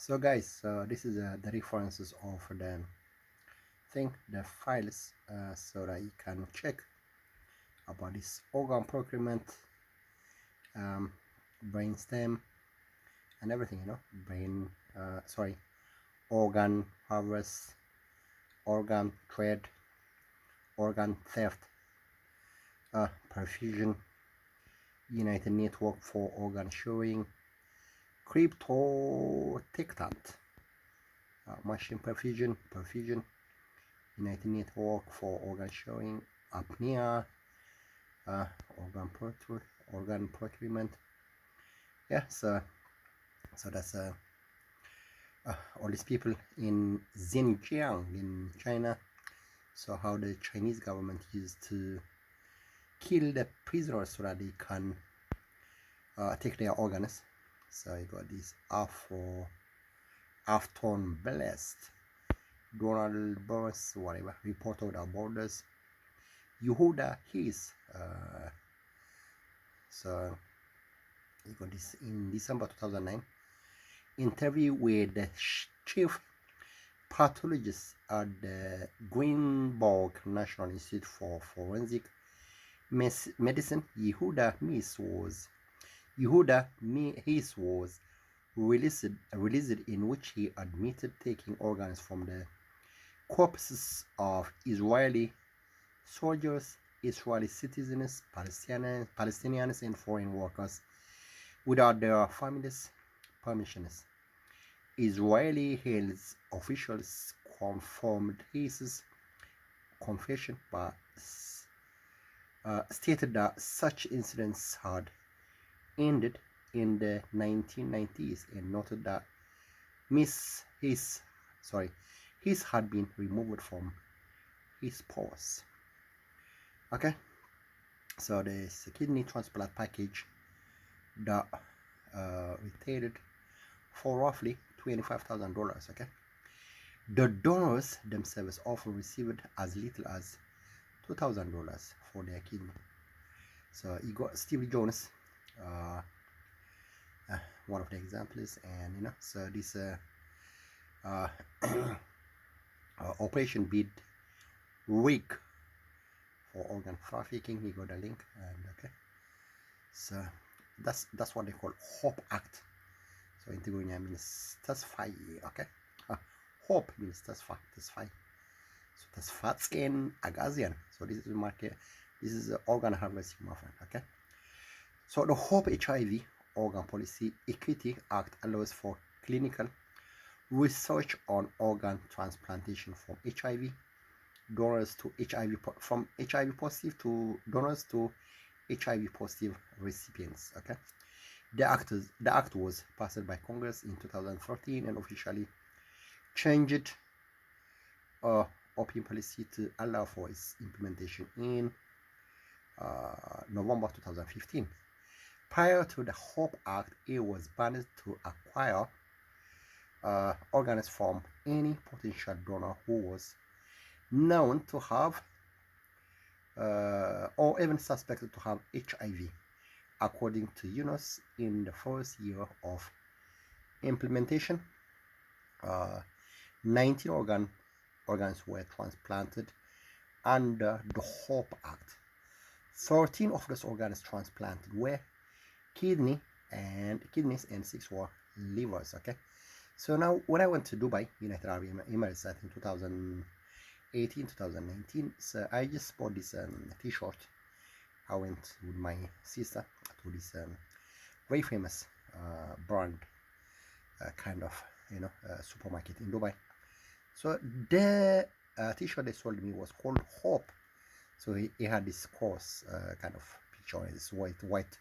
So guys, this is the references of the files, so that you can check about this organ procurement, um, brainstem, and everything. Organ harvest, organ trade, organ theft, perfusion, United Network for Organ Sharing, crypto tectant, machine perfusion, United Network for Organ Sharing, apnea, uh, organ organ procurement. Yeah, so that's all these people in Xinjiang in China. So how the Chinese government used to kill the prisoners so that they can take their organs. So you got this Afton Blessed, Donald Burns, whatever, Reporter Without Borders, Yehuda His. So you got this in December 2009. Interview with the chief pathologist at the Greenberg National Institute for Forensic Medicine, Yehuda His was released, in which he admitted taking organs from the corpses of Israeli soldiers, Israeli citizens, Palestinians, and foreign workers without their families' permissions. Israeli health officials confirmed his confession, but stated that such incidents had ended in the 1990s and noted that his had been removed from his post. Okay, so there's a kidney transplant package that retailed for roughly $25,000. Okay, the donors themselves often received as little as $2,000 for their kidney. So you got Stevie Jones, one of the examples, and so this operation bid rig for organ trafficking. You got the link, and okay, so that's what they call Hope Act. So in Tigrinya means tasfai. Okay, Hope means tasfai. So tasfatsken agazian. So this is the market. This is the organ harvesting, my friend. Okay, so the Hope HIV Organ Policy Equity Act allows for clinical research on organ transplantation from HIV donors to from HIV positive to donors to HIV positive recipients. Okay, the act was passed by Congress in 2013 and officially changed opium policy to allow for its implementation in November 2015. Prior to the Hope Act, it was banned to acquire organs from any potential donor who was known to have or even suspected to have HIV. According to UNOS, in the first year of implementation, 19 organs were transplanted under the Hope Act. 13 of those organs transplanted were kidneys and 6 were livers. Okay, so now when I went to Dubai, United Arab Emirates, I think 2018, 2019, so I just bought this t-shirt. I went with my sister to this very famous brand kind of supermarket in Dubai. So the t-shirt they sold me was called Hope. So he had this cross kind of picture, this white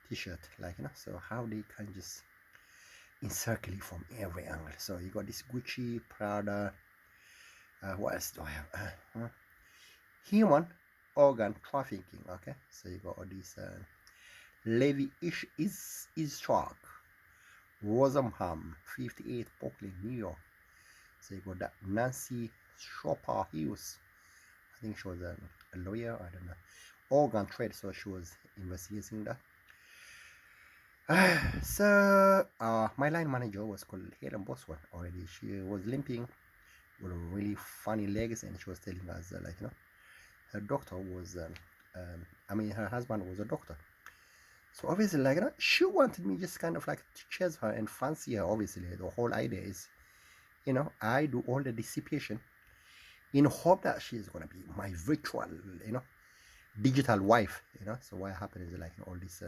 t-shirt, like so how they can just encircle it from every angle. So you got this Gucci, Prada, what else do I have? Human organ trafficking. Okay, so you got all these Levi is truck, Rosenham 58 Brooklyn, New York. So you got that Nancy Shopper Hughes. I think she was a lawyer, I don't know. Organ trade, so she was investigating that. My line manager was called Helen Boswell already. She was limping with really funny legs, and she was telling us her doctor was her husband was a doctor. So obviously, she wanted me just kind of like to chase her and fancy her. Obviously, the whole idea is, I do all the dissipation in hope that she's gonna be my virtual, digital wife. So what happened is all this,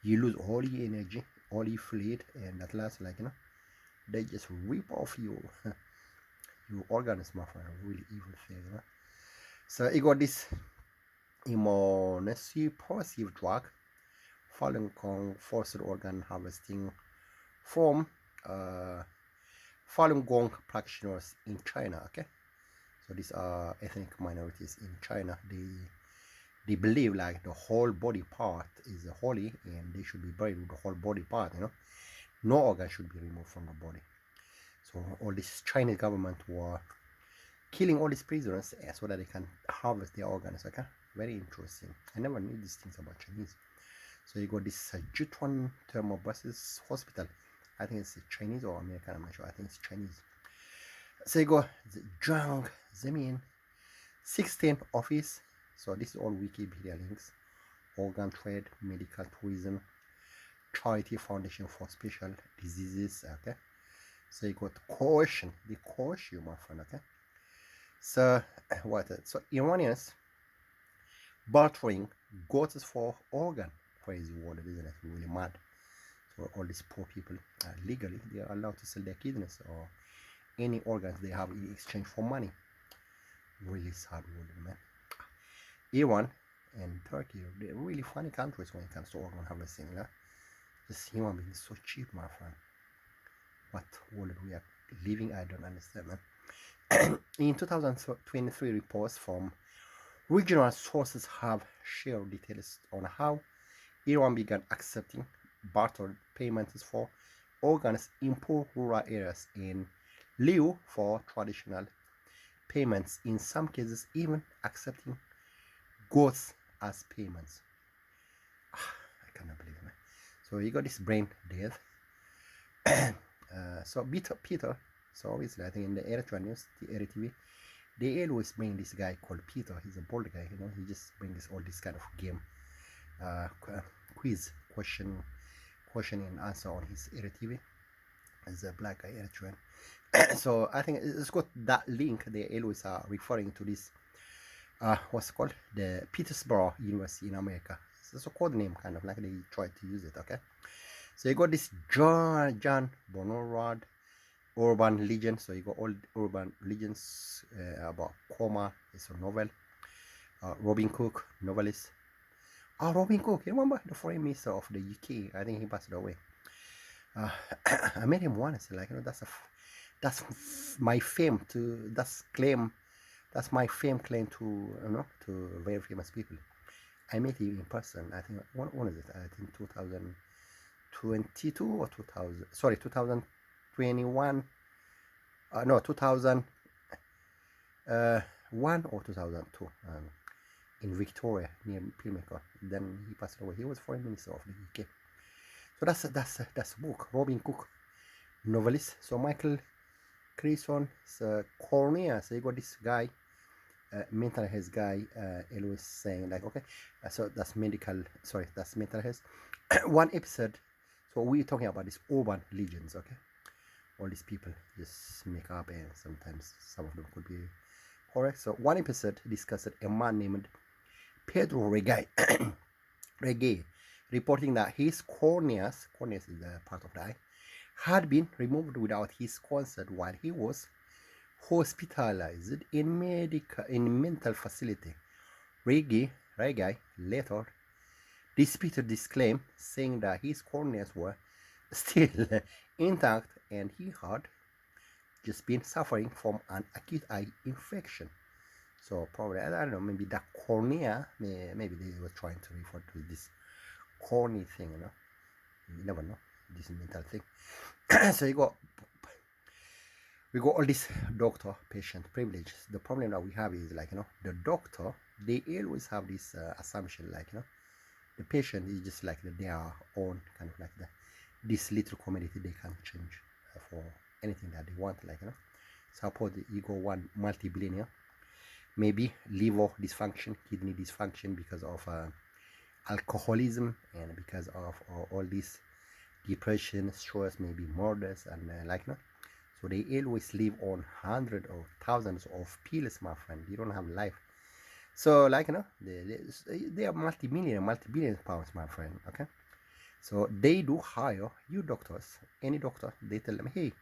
you lose all your energy, all your fluid, and at last, they just rip off your organs, my friend. A really evil thing. So you got this immunosuppressive drug Falun Gong forced organ harvesting from uh, Falun Gong practitioners in China. Okay, so these are ethnic minorities in China. They believe like the whole body part is holy and they should be buried with the whole body part. No organ should be removed from the body. So all this Chinese government were killing all these prisoners so that they can harvest their organs. Okay, very interesting. I never knew these things about Chinese. So you got this Jutuan Thermobasis Hospital. I think it's Chinese or American, I'm not sure. I think it's Chinese. So you got the Jiang Zemin 16 office. So this is all Wikipedia links. Organ trade, medical tourism, charity foundation for special diseases. Okay. So you got coercion. They coerce you, my friend. Okay. So what? So Iranians bartering goats for organ. Crazy world, isn't it? Really mad. So all these poor people, legally, they are allowed to sell their kidneys or any organs they have in exchange for money. Really sad world, man. Iran and Turkey, they're really funny countries when it comes to organ harvesting. Just human beings so cheap, my friend. What world we are living, I don't understand, man. In 2023 reports from regional sources have shared details on how Iran began accepting barter payments for organs in poor rural areas in lieu for traditional payments, in some cases even accepting goats as payments. I cannot believe it. So you got this brain death. So Peter, so obviously I think in the Eritrean news, the RTV, they always bring this guy called Peter. He's a bold guy, he just brings all this kind of game quiz question and answer on his RTV as a black guy Eritrean. So I think it's got that link. They always are referring to this what's called the Petersburg University in America. It's a code name, kind of like they try to use it. Okay, so you got this John Bonarod urban legend. So you got all urban legends about Coma. It's a novel. Robin Cook, novelist. Robin Cook, you remember the foreign minister of the UK? I think he passed away. I met him once. That's my fame to that's my fame claim to to very famous people. I met him in person. I think when is it? I think 2022 or 2000. Sorry, 2021. No, 2001 or 2002. In Victoria near Pimlico. Then he passed away. He was foreign minister of the UK. So that's a book. Robin Cook, novelist. So Michael Creason, Cornea. So you got this guy, mental health guy, always saying like, okay, so that's medical. Sorry, that's mental health. One episode. So we're talking about these urban legends. Okay, all these people just make up, and sometimes some of them could be correct. So one episode discussed a man named Pedro Reggae, reporting that his corneas is the part of the eye, had been removed without his consent while he was hospitalized in mental facility. Reggae later disputed this claim, saying that his corneas were still intact and he had just been suffering from an acute eye infection. So probably, I don't know, maybe that cornea, maybe they were trying to refer to this corny thing, You never know, this mental thing. So we got all this doctor-patient privilege. The problem that we have is the doctor, they always have this assumption, the patient is just like their own kind of like this little community. They can change for anything that they want, like suppose you go one multi-billionaire, maybe liver dysfunction, kidney dysfunction because of alcoholism and because of all this depression, stress, maybe murders and so they always live on hundreds or thousands of pills, my friend. You don't have life. So they are multi-million, multi-billion pounds, my friend. Okay, so they do hire you doctors, any doctor. They tell them, hey,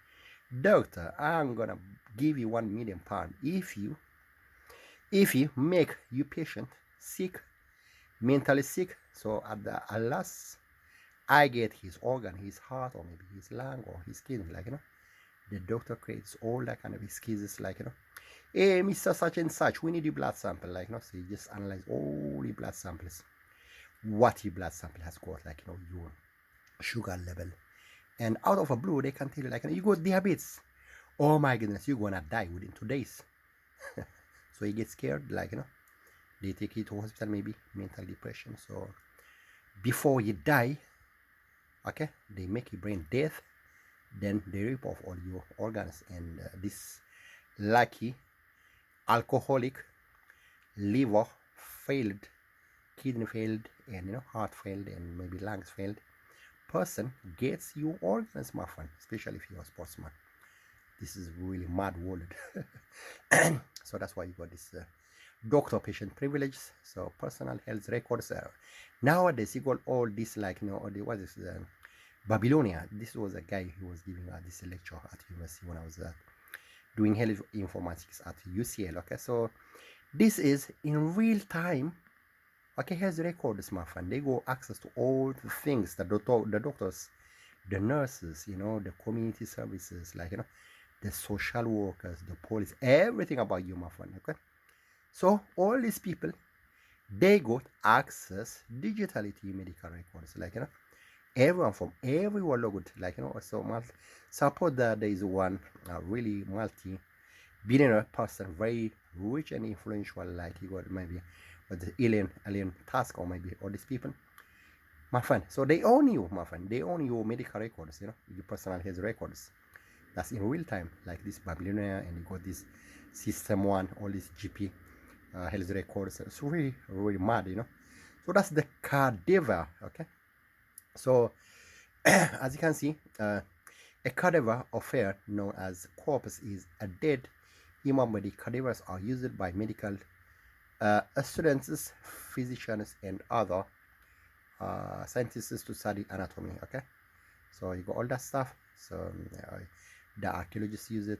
doctor, I'm gonna give you £1 million if you make you patient sick, mentally sick. So at the last, I get his organ, his heart, or maybe his lung or his kidney, the doctor creates all that kind of excuses, hey, Mr. Such and Such, we need your blood sample, so you just analyze all the blood samples, what your blood sample has got, your sugar level, and out of a blue, they can tell you, you got diabetes. Oh my goodness, you're gonna die within 2 days. So you get scared, they take you to hospital, maybe mental depression. So before you die, okay, they make you brain death, then they rip off all your organs, and this lucky alcoholic, liver failed, kidney failed, and heart failed, and maybe lungs failed person gets your organs, my friend, especially if you're a sportsman. This is really mad world. So that's why you got this doctor patient privilege, so personal health records. Nowadays you got all this, what is Babylonia. This was a guy who was giving this lecture at university when I was doing health informatics at UCL. Okay, so this is in real time. Okay, here's the records, my friend. They go access to all the things, the doctors, the nurses, the community services, the social workers, the police, everything about you, my friend. Okay, so all these people, they got access digitally to your medical records, everyone from everywhere logged, so suppose that there is one really multi-billionaire person, very rich and influential, he got maybe with the alien task, or maybe all these people, my friend. So they own you, my friend. They own your medical records, your personal health records. That's in real time, like this Babylonia, and you got this System 1, all these GP health records. It's really, really mad, So that's the cadaver, okay? So, as you can see, a cadaver affair known as corpus is a dead human body. Cadavers are used by medical students, physicians, and other scientists to study anatomy. Okay, so you got all that stuff. So the archaeologists use it,